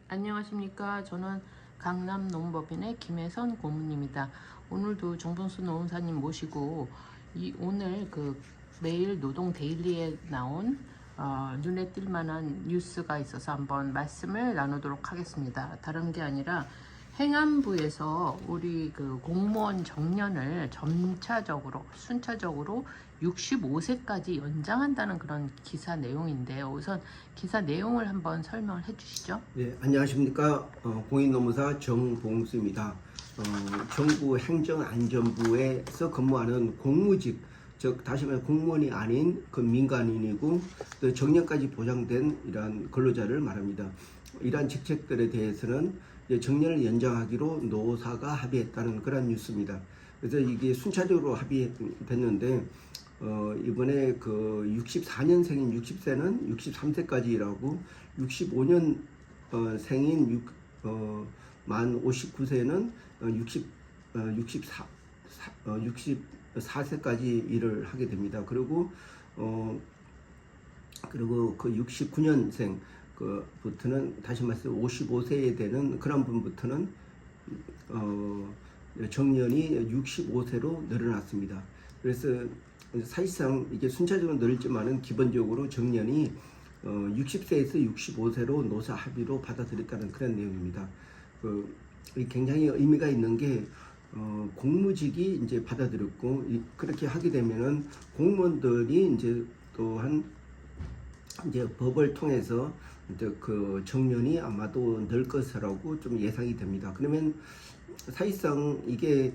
안녕하십니까. 저는 강남 농법인의 김혜선 고문입니다. 오늘도 정봉수 노무사님 모시고 오늘 매일 노동 데일리에 나온 눈에 띌 만한 뉴스가 있어서 한번 말씀을 나누도록 하겠습니다. 다른 게 아니라 행안부에서 우리 공무원 정년을 점차적으로 순차적으로 65세까지 연장한다는 그런 기사 내용인데요. 우선 기사 내용을 한번 설명을 해주시죠. 네, 안녕하십니까. 공인노무사 정봉수입니다. 정부 행정안전부에서 근무하는 공무직, 즉 다시 말해 공무원이 아닌 그 민간인이고 또 정년까지 보장된 이러한 근로자를 말합니다. 이러한 직책들에 대해서는 정년을 연장하기로 노사가 합의했다는 그런 뉴스입니다. 그래서 이게 순차적으로 합의됐는데 이번에 64년생인 60세는 63세까지 일하고 65년 생인 만 59세는 64세까지 일을 하게 됩니다. 그리고 그 69년생 부터는 다시 말해서 55세에 되는 그런 분부터는 정년이 65세로 늘어났습니다. 그래서 사실상 이게 순차적으로 늘지만은 기본적으로 정년이 60세에서 65세로 노사 합의로 받아들였다는 그런 내용입니다. 굉장히 의미가 있는 게 공무직이 이제 받아들였고 그렇게 하게 되면은 공무원들이 이제 또한 이제 법을 통해서 이제 그 정년이 아마도 늘 것이라고 좀 예상이 됩니다. 그러면 사실상 이게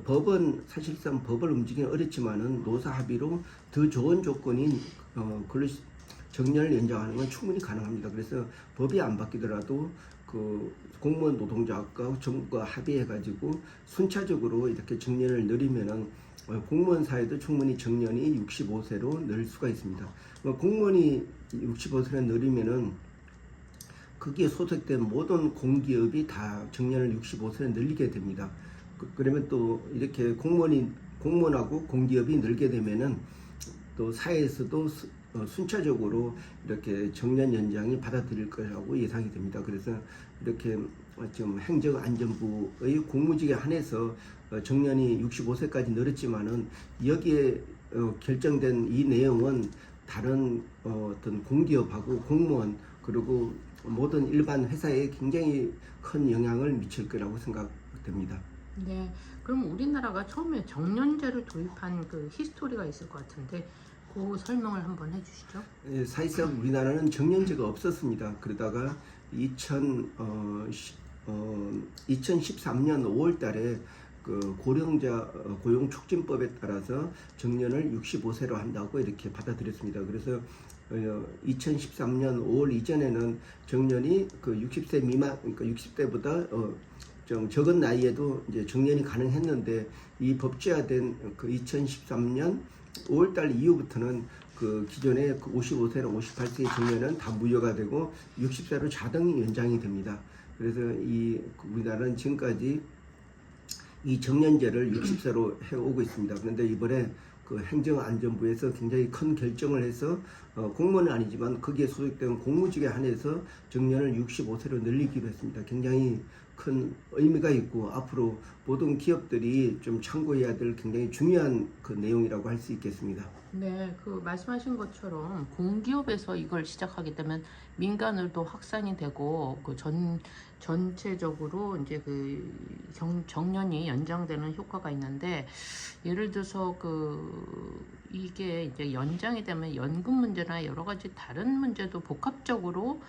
법은 사실상 법을 공부하기는 어렵지만은 노사 합의로 더 좋은 조건인 정년을 연장하는 건 충분히 가능합니다. 그래서 법이 안 바뀌더라도 그 공무원 노동자과 정부가 합의해가지고 순차적으로 이렇게 정년을 늘리면은 공무원 사회도 충분히 정년이 65세로 늘 수가 있습니다. 공무원이 65세로 늘리면은 거기에 소속된 모든 공기업이 다 정년을 65세로 늘리게 됩니다. 그러면 또 이렇게 공무원하고 공기업이 늘게 되면은 또 사회에서도 순차적으로 이렇게 정년 연장이 받아들일 것이라고 예상이 됩니다. 그래서 이렇게 지금 행정안전부의 공무직에 한해서 정년이 65세까지 늘었지만은 여기에 결정된 이 내용은 다른 어떤 공기업하고 공무원 그리고 모든 일반 회사에 굉장히 큰 영향을 미칠 거라고 생각됩니다. 네, 그럼 우리나라가 처음에 정년제를 도입한 그 히스토리가 있을 것 같은데 그 설명을 한번 해주시죠. 사실상 우리나라는 정년제가 없었습니다. 그러다가 2013년 5월 달에 그 고령자 고용촉진법에 따라서 정년을 65세로 한다고 이렇게 받아들였습니다. 그래서 2013년 5월 이전에는 정년이 그 60세 미만, 그러니까 60대보다 좀 적은 나이에도 이제 정년이 가능했는데 이 법제화된 그 2013년 5월달 이후부터는 그 기존의 55세나 58세의 정년은 다 무효가 되고 60세로 자동 연장이 됩니다. 그래서 우리나라는 지금까지 이 정년제를 60세로 해오고 있습니다. 그런데 이번에 그 행정안전부에서 굉장히 큰 결정을 해서 공무원은 아니지만 거기에 소속된 공무직에 한해서 정년을 65세로 늘리기로 했습니다. 굉장히 큰 의미가 있고 앞으로 모든 기업들이 좀 참고해야 될 굉장히 중요한 그 내용이라고 할 수 있겠습니다. 네, 그 말씀하신 것처럼 공기업에서 이걸 시작하게 되면 민간으로도 확산이 되고 전체적으로 이제 정년이 연장되는 효과가 있는데 예를 들어서 이게 이제 연장이 되면 연금 문제나 여러 가지 다른 문제도 복합적으로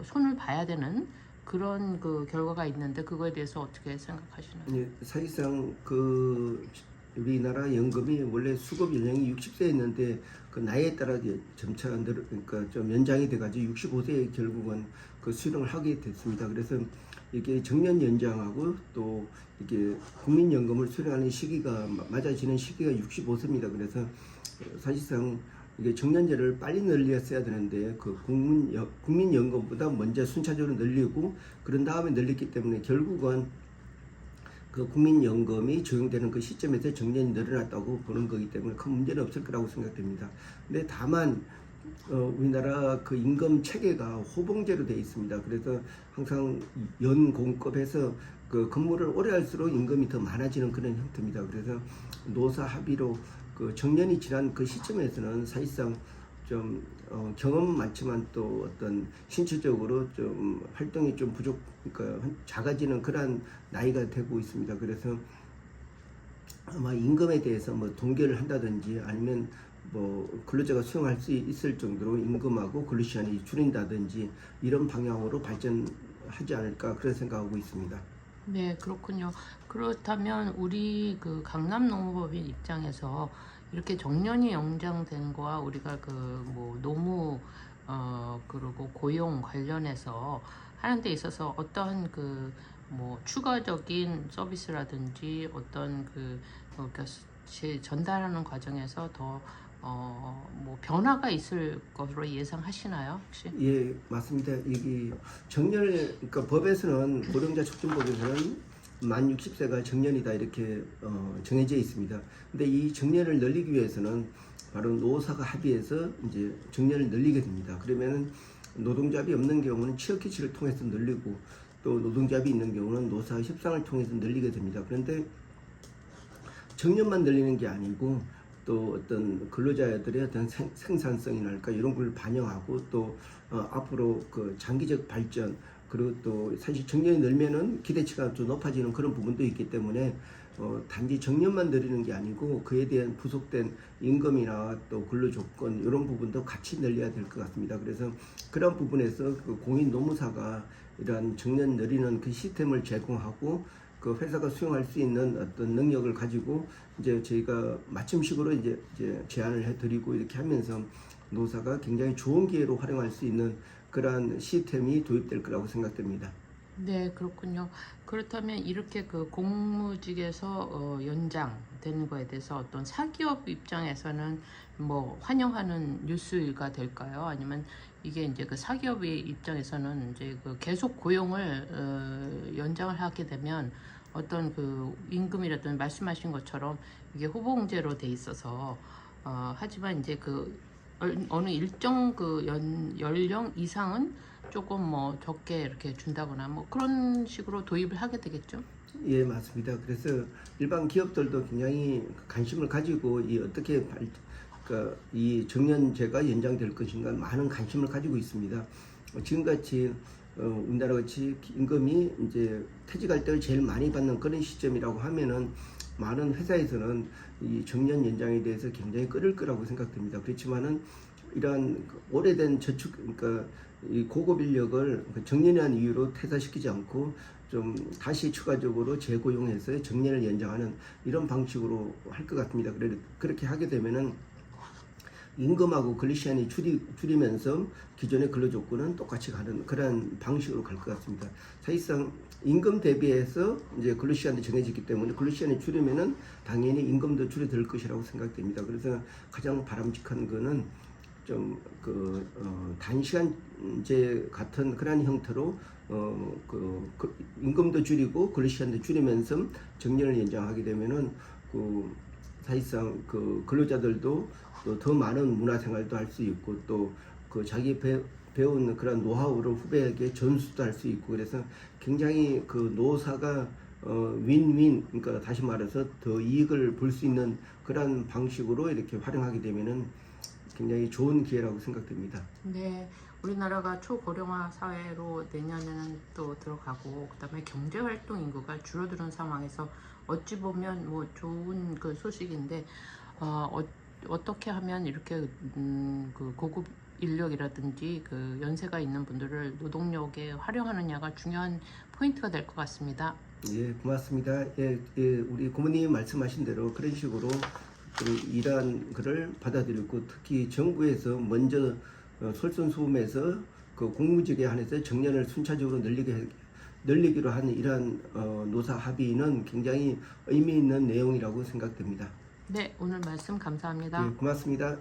손을 봐야 되는 그런 결과가 있는데 그거에 대해서 어떻게 생각하시나요? 네, 사실상 우리나라 연금이 원래 수급 연령이 60세였는데 그 나이에 따라 점차 그러니까 좀 연장이 돼가지고 65세에 결국은 수령을 하게 됐습니다. 그래서 이게 정년 연장하고 또 이게 국민연금을 수령하는 시기가 맞아지는 시기가 65세입니다. 그래서 사실상 이게 정년제를 빨리 늘렸어야 되는데 국민연금보다 먼저 순차적으로 늘리고 그런 다음에 늘렸기 때문에 결국은 그 국민연금이 적용되는 그 시점에서 정년이 늘어났다고 보는 거기 때문에 큰 문제는 없을 거라고 생각됩니다. 근데 다만 우리나라 그 임금 체계가 호봉제로 되어 있습니다. 그래서 항상 연공급에서 그 근무를 오래 할수록 임금이 더 많아지는 그런 형태입니다. 그래서 노사 합의로 그 정년이 지난 그 시점에서는 사실상 좀 경험 많지만 또 어떤 신체적으로 좀 활동이 좀 부족, 그러니까 작아지는 그런 나이가 되고 있습니다. 그래서 아마 임금에 대해서 뭐 동결을 한다든지 아니면 뭐 근로자가 수용할 수 있을 정도로 임금하고 근로 시간이 줄인다든지 이런 방향으로 발전하지 않을까 그런 생각하고 있습니다. 네, 그렇군요. 그렇다면 우리 그 강남농업법인 입장에서 이렇게 정년이 연장된 거와 우리가 그 뭐 노무 그리고 고용 관련해서 하는 데 있어서 어떠한 그 뭐 추가적인 서비스라든지 어떤 그러니까 전달하는 과정에서 더 뭐 변화가 있을 것으로 예상하시나요, 혹시? 예, 맞습니다. 여기 정년을, 그러니까 법에서는 고령자 촉진법에서는 만 60세가 정년이다 이렇게 정해져 있습니다. 근데 이 정년을 늘리기 위해서는 바로 노사가 합의해서 이제 정년을 늘리게 됩니다. 그러면은 노동조합이 없는 경우는 취업기치를 통해서 늘리고 또 노동조합이 있는 경우는 노사 협상을 통해서 늘리게 됩니다. 그런데 정년만 늘리는 게 아니고 또 어떤 근로자들의 어떤 생산성이랄까 이런 걸 반영하고 또 앞으로 그 장기적 발전 그리고 또 사실 정년이 늘면은 기대치가 좀 높아지는 그런 부분도 있기 때문에 단지 정년만 늘리는 게 아니고 그에 대한 부속된 임금이나 또 근로 조건 이런 부분도 같이 늘려야 될 것 같습니다. 그래서 그런 부분에서 그 공인노무사가 이러한 정년 늘리는 그 시스템을 제공하고 그 회사가 수용할 수 있는 어떤 능력을 가지고 이제 저희가 맞춤식으로 이제 제안을 해드리고 이렇게 하면서 노사가 굉장히 좋은 기회로 활용할 수 있는 그러한 시스템이 도입될 거라고 생각됩니다. 네, 그렇군요. 그렇다면 이렇게 그 공무직에서 연장되는 거에 대해서 어떤 사기업 입장에서는 뭐 환영하는 뉴스가 될까요? 아니면 이게 이제 그 사기업의 입장에서는 이제 그 계속 고용을 연장을 하게 되면 어떤 그 임금이라든지 말씀하신 것처럼 이게 호봉제로 돼 있어서 하지만 이제 그 어느 일정 그 연령 이상은 조금 뭐 적게 이렇게 준다거나 뭐 그런 식으로 도입을 하게 되겠죠? 예, 맞습니다. 그래서 일반 기업들도 굉장히 관심을 가지고 이 어떻게 그러니까 이 정년제가 연장될 것인가 많은 관심을 가지고 있습니다. 지금같이 우리나라 같이 임금이 이제 퇴직할 때를 제일 많이 받는 그런 시점이라고 하면은 많은 회사에서는 이 정년 연장에 대해서 굉장히 끌을 거라고 생각됩니다. 그렇지만은 이러한 오래된 저축, 그러니까 이 고급 인력을 정년이라는 이유로 퇴사시키지 않고 좀 다시 추가적으로 재고용해서 정년을 연장하는 이런 방식으로 할 것 같습니다. 그렇게 하게 되면은 임금하고 근로시간이 줄이면서 기존의 근로조건은 똑같이 가는 그런 방식으로 갈 것 같습니다. 사실상 임금 대비해서 이제 근로시간도 정해졌기 때문에 근로시간이 줄이면은 당연히 임금도 줄어들 것이라고 생각됩니다. 그래서 가장 바람직한 거는 좀 단시간제 같은 그런 형태로 임금도 줄이고 근로시간도 줄이면서 정년을 연장하게 되면은 사실상 근로자들도 또 더 많은 문화생활도 할 수 있고 또 자기 배운 그런 노하우를 후배에게 전수도 할 수 있고 그래서 굉장히 노사가 윈윈, 그러니까 다시 말해서 더 이익을 볼 수 있는 그런 방식으로 이렇게 활용하게 되면은 굉장히 좋은 기회라고 생각됩니다. 네, 우리나라가 초고령화 사회로 내년에는 또 들어가고 그다음에 경제활동 인구가 줄어드는 상황에서 어찌 보면 뭐 좋은 그 소식인데 어떻게 하면 이렇게 그 고급 인력이라든지 그 연세가 있는 분들을 노동력에 활용하느냐가 중요한 포인트가 될 것 같습니다. 예, 고맙습니다. 예, 우리 고모님 말씀하신 대로 그런 식으로 이러한 것을 받아들이고 특히 정부에서 먼저 솔선수범해서 공무직에 한해서 정년을 순차적으로 늘리기로 하는 이러한 노사 합의는 굉장히 의미 있는 내용이라고 생각됩니다. 네, 오늘 말씀 감사합니다. 예, 고맙습니다.